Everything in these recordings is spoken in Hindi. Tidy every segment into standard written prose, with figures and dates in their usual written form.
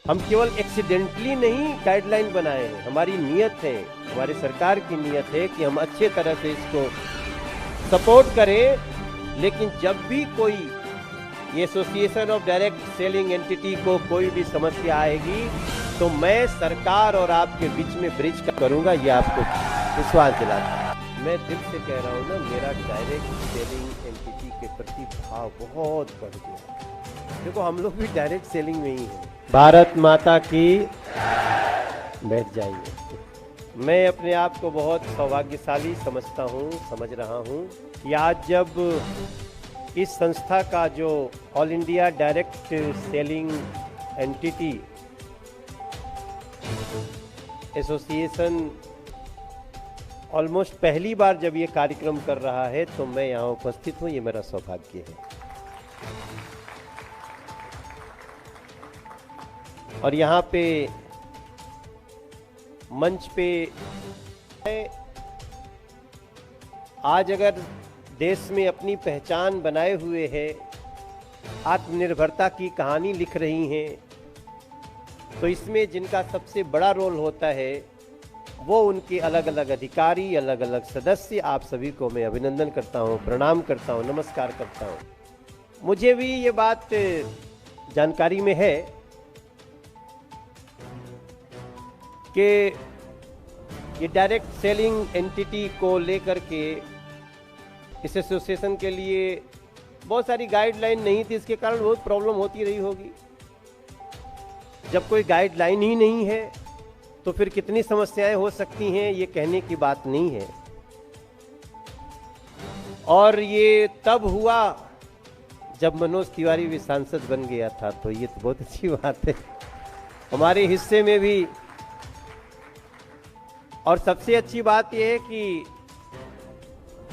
हम केवल एक्सीडेंटली नहीं गाइडलाइन बनाए हैं, हमारी नियत है, हमारी सरकार की नियत है कि हम अच्छे तरह से इसको सपोर्ट करें। लेकिन जब भी कोई ये association of direct selling entity को कोई भी समस्या आएगी तो मैं सरकार और आपके बीच में ब्रिज करूंगा, ये आपको विश्वास दिलाता हूं। मैं दिल से कह रहा हूं ना, मेरा डायरेक्ट सेलिंग एंटिटी के प्रति भाव बहुत बढ़ गया। देखो हम लोग भी डायरेक्ट सेलिंग में ही हैं। भारत माता की, बैठ जाइए। मैं अपने आप को बहुत सौभाग्यशाली समझता हूँ, समझ रहा हूँ कि आज जब इस संस्था का जो all India direct selling entity association almost पहली बार जब ये कार्यक्रम कर रहा है तो मैं यहाँ उपस्थित हूँ, ये मेरा सौभाग्य है। और यहाँ पे मंच पे आज अगर देश में अपनी पहचान बनाए हुए है, आत्मनिर्भरता की कहानी लिख रही हैं, तो इसमें जिनका सबसे बड़ा रोल होता है वो उनके अलग अलग अधिकारी, अलग अलग सदस्य। आप सभी को मैं अभिनंदन करता हूँ, प्रणाम करता हूँ, नमस्कार करता हूँ। मुझे भी ये बात जानकारी में है कि ये डायरेक्ट सेलिंग एंटिटी को लेकर के इस एसोसिएशन के लिए बहुत सारी गाइडलाइन नहीं थी, इसके कारण बहुत प्रॉब्लम होती रही होगी। जब कोई गाइडलाइन ही नहीं है तो फिर कितनी समस्याएं हो सकती हैं, ये कहने की बात नहीं है। और ये तब हुआ जब मनोज तिवारी भी सांसद बन गया था, तो ये तो बहुत अच्छी बात है हमारे हिस्से में भी। और सबसे अच्छी बात यह है कि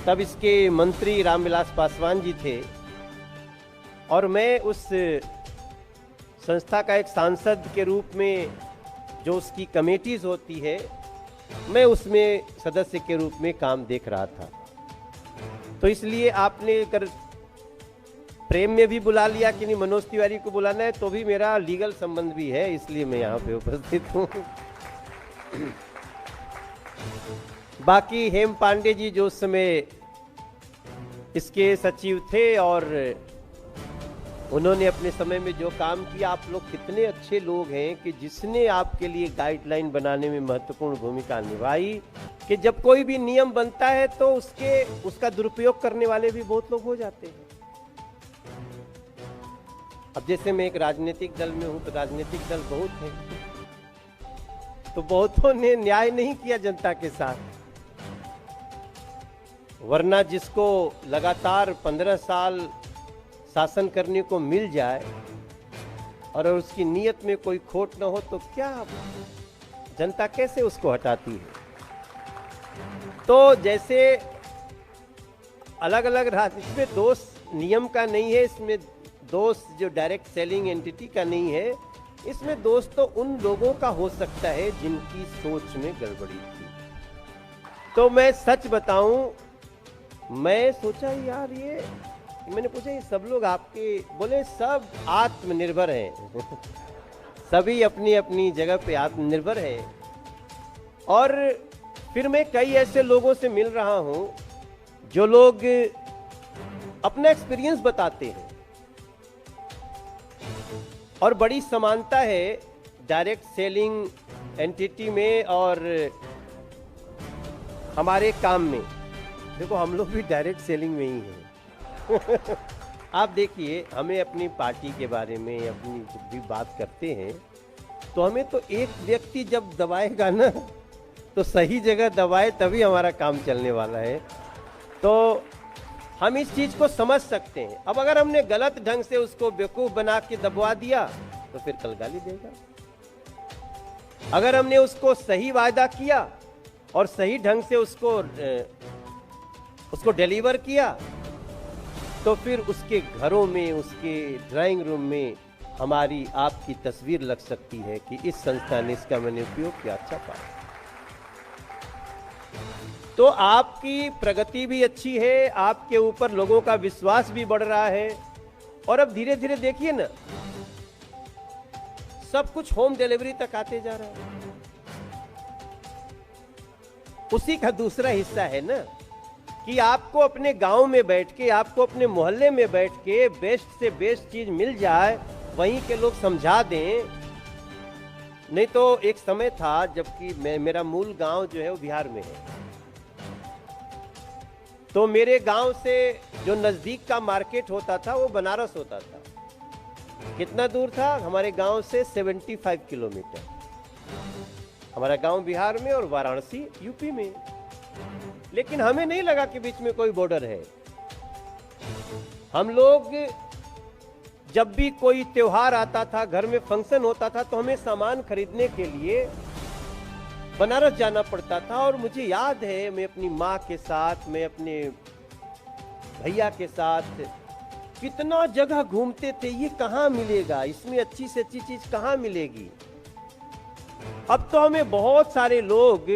तब इसके मंत्री रामविलास पासवान जी थे और मैं उस संस्था का एक सांसद के रूप में, जो उसकी कमेटीज होती है, मैं उसमें सदस्य के रूप में काम देख रहा था। तो इसलिए आपने अगर प्रेम में भी बुला लिया कि नहीं मनोज तिवारी को बुलाना है, तो भी मेरा लीगल संबंध भी है, इसलिए मैं यहाँ पे उपस्थित हूँ। बाकी हेम पांडे जी जो उस समय इसके सचिव थे और उन्होंने अपने समय में जो काम किया, आप लोग कितने अच्छे लोग हैं कि जिसने आपके लिए गाइडलाइन बनाने में महत्वपूर्ण भूमिका निभाई, कि जब कोई भी नियम बनता है तो उसका दुरुपयोग करने वाले भी बहुत लोग हो जाते हैं। अब जैसे मैं एक राजनीतिक दल में हूं, तो राजनीतिक दल बहुत है, तो बहुतों ने न्याय नहीं किया जनता के साथ। वरना जिसको लगातार 15 साल शासन करने को मिल जाए और उसकी नीयत में कोई खोट न हो, तो क्या जनता कैसे उसको हटाती है। तो जैसे अलग अलग इसमें दोष नियम का नहीं है, इसमें दोष जो डायरेक्ट सेलिंग एंटिटी का नहीं है, इसमें दोष तो उन लोगों का हो सकता है जिनकी सोच में गड़बड़ी थी। तो मैं सच बताऊं, मैं सोचा यार ये, मैंने पूछा ये सब लोग आपके, बोले सब आत्मनिर्भर हैं सभी अपनी अपनी जगह पे आत्मनिर्भर हैं। और फिर मैं कई ऐसे लोगों से मिल रहा हूं जो लोग अपना एक्सपीरियंस बताते हैं, और बड़ी समानता है डायरेक्ट सेलिंग एंटिटी में और हमारे काम में। देखो हम लोग भी डायरेक्ट सेलिंग में ही हैं आप देखिए, हमें अपनी पार्टी के बारे में अपनी जब भी बात करते हैं तो हमें तो एक व्यक्ति जब दबाएगा ना, तो सही जगह दबाए तभी हमारा काम चलने वाला है। तो हम इस चीज को समझ सकते हैं। अब अगर हमने गलत ढंग से उसको बेवकूफ बना के दबवा दिया तो फिर कल गाली देगा। अगर हमने उसको सही वायदा किया और सही ढंग से उसको डिलीवर किया, तो फिर उसके घरों में, उसके ड्राइंग रूम में हमारी आपकी तस्वीर लग सकती है कि इस संस्था ने इसका मैंने उपयोग किया, अच्छा पाया। तो आपकी प्रगति भी अच्छी है, आपके ऊपर लोगों का विश्वास भी बढ़ रहा है। और अब धीरे धीरे देखिए ना, सब कुछ होम डिलीवरी तक आते जा रहा है। उसी का दूसरा हिस्सा है ना कि आपको अपने गांव में बैठ के, आपको अपने मोहल्ले में बैठ के बेस्ट से बेस्ट चीज मिल जाए, वहीं के लोग समझा दें। नहीं तो एक समय था जबकि मेरा मूल गांव जो है वो बिहार में है, तो मेरे गांव से जो नजदीक का मार्केट होता था वो बनारस होता था। कितना दूर था? हमारे गांव से 75 किलोमीटर। हमारा गांव बिहार में और वाराणसी यूपी में। लेकिन हमें नहीं लगा कि बीच में कोई बॉर्डर है। हम लोग जब भी कोई त्योहार आता था, घर में फंक्शन होता था, तो हमें सामान खरीदने के लिए बनारस जाना पड़ता था। और मुझे याद है, मैं अपनी माँ के साथ, मैं अपने भैया के साथ कितना जगह घूमते थे, ये कहाँ मिलेगा, इसमें अच्छी से अच्छी चीज कहाँ मिलेगी। अब तो हमें बहुत सारे लोग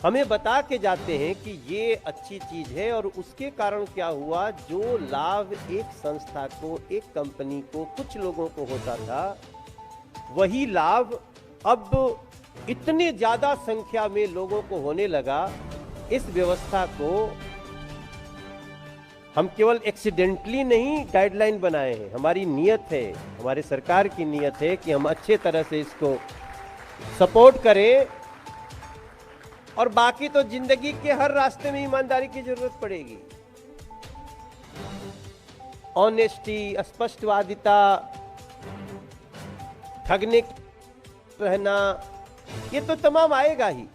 हमें बता के जाते हैं कि ये अच्छी चीज है, और उसके कारण क्या हुआ, जो लाभ एक संस्था को, एक कंपनी को, कुछ लोगों को होता था, वही लाभ अब इतने ज्यादा संख्या में लोगों को होने लगा। इस व्यवस्था को हम केवल एक्सीडेंटली नहीं गाइडलाइन बनाए हैं, हमारी नियत है, हमारे सरकार की नियत है कि हम अच्छे तरह से इसको सपोर्ट करें। और बाकी तो जिंदगी के हर रास्ते में ईमानदारी की जरूरत पड़ेगी। ऑनेस्टी, स्पष्टवादिता, ठगने रहना, ये तो तमाम आएगा ही।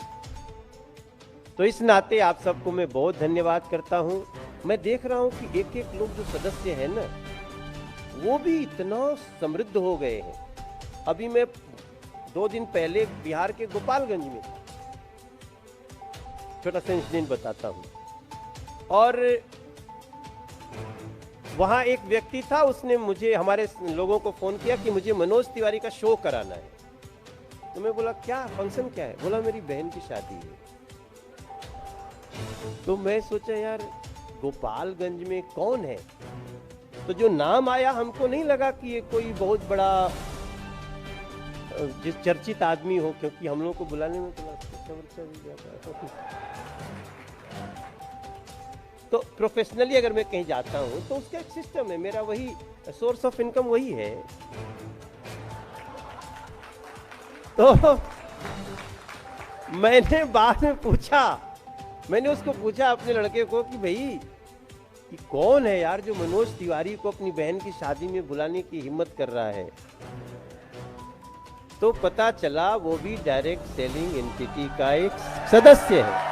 तो इस नाते आप सबको मैं बहुत धन्यवाद करता हूं। मैं देख रहा हूं कि एक एक लोग जो सदस्य हैं ना, वो भी इतना समृद्ध हो गए हैं। अभी मैं 2 दिन पहले बिहार के गोपालगंज में था, छोटा सा इंसिडेंट बताता हूं। और वहां एक व्यक्ति था, उसने मुझे, हमारे लोगों को फोन किया कि मुझे मनोज तिवारी का शो कराना है। तो मैं बोला क्या फंक्शन क्या है? बोला मेरी बहन की शादी है। तो मैं सोचा यार गोपालगंज में कौन है, तो जो नाम आया हमको नहीं लगा कि ये कोई बहुत बड़ा जिस चर्चित आदमी हो, क्योंकि हम लोग को बुलाने में तो प्रोफेशनली अगर मैं कहीं जाता हूं तो उसका एक सिस्टम है, मेरा वही सोर्स ऑफ इनकम वही है। तो मैंने बाद में पूछा, मैंने उसको पूछा अपने लड़के को कि भाई कि कौन है यार जो मनोज तिवारी को अपनी बहन की शादी में बुलाने की हिम्मत कर रहा है। तो पता चला वो भी डायरेक्ट सेलिंग एंटिटी का एक सदस्य है।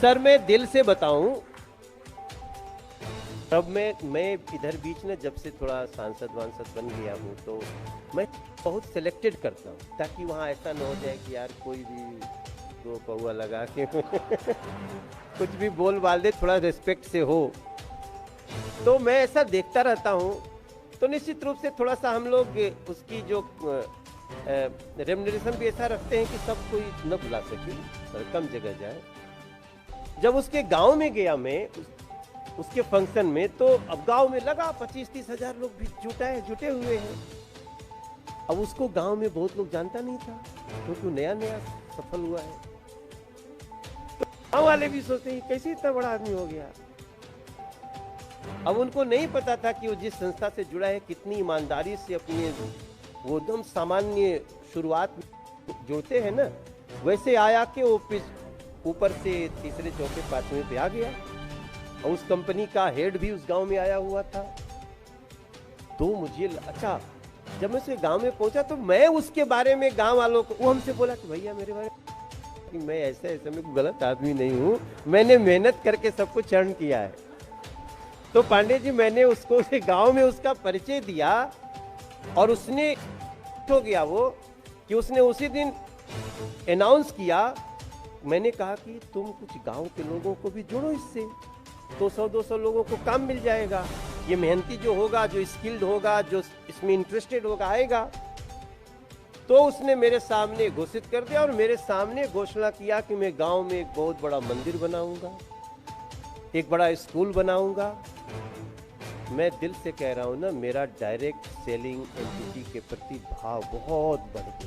सर मैं दिल से बताऊं, तब मैं इधर बीच में जब से थोड़ा सांसद वांसद बन गया हूं, तो मैं बहुत सिलेक्टेड करता हूं, ताकि वहां ऐसा न हो जाए कि यार कोई भी दो पौआ लगा के कुछ भी बोल बाल दे, थोड़ा रिस्पेक्ट से हो। तो मैं ऐसा देखता रहता हूं। तो निश्चित रूप से थोड़ा सा हम लोग उसकी जो रेम्युनरेशन भी ऐसा रखते हैं कि सब कोई न बुला सके, पर कम जगह जाए। जब उसके गांव में गया मैं, उसके फंक्शन में, तो अब गांव में लगा 25-30 हजार लोग भी जुटे हुए हैं। अब उसको गांव में बहुत लोग जानता नहीं था, क्योंकि नया नया सफल हुआ है। तो गांव वाले भी सोचते हैं कैसे इतना बड़ा आदमी हो गया। अब उनको नहीं पता था कि वो जिस संस्था से जुड़ा है कितनी ईमानदारी से अपने वो एकदम सामान्य शुरुआत जुड़ते हैं ना, वैसे आया कि वो ऊपर से तीसरे चौथे पांचवें पे आ गया। और उस कंपनी का हेड भी उस गांव में आया हुआ था। तो मुझे अच्छा, जब मैं उसके गांव में पहुंचा तो मैं उसके बारे में गांव वालों को, वो हमसे बोला कि भैया मेरे बारे में कि मैं ऐसे में गलत आदमी नहीं हूं, मैंने मेहनत करके सब कुछ अर्न किया है। तो पांडे जी, मैंने उसको गांव में उसका परिचय दिया, और उसने हो गया वो कि उसने उसी दिन अनाउंस किया। मैंने कहा कि तुम कुछ गांव के लोगों को भी जोड़ो इससे, 200-200 लोगों को काम मिल जाएगा। ये मेहनती जो होगा, जो स्किल्ड होगा, जो इसमें इंटरेस्टेड होगा, आएगा। तो उसने मेरे सामने घोषित कर दिया और मेरे सामने घोषणा किया कि मैं गांव में एक बहुत बड़ा मंदिर बनाऊंगा, एक बड़ा स्कूल बनाऊंगा, मैं दिल से कह रहा हूँ ना, मेरा डायरेक्ट सेलिंग एंटिटी के प्रति भाव बहुत बढ़ गया।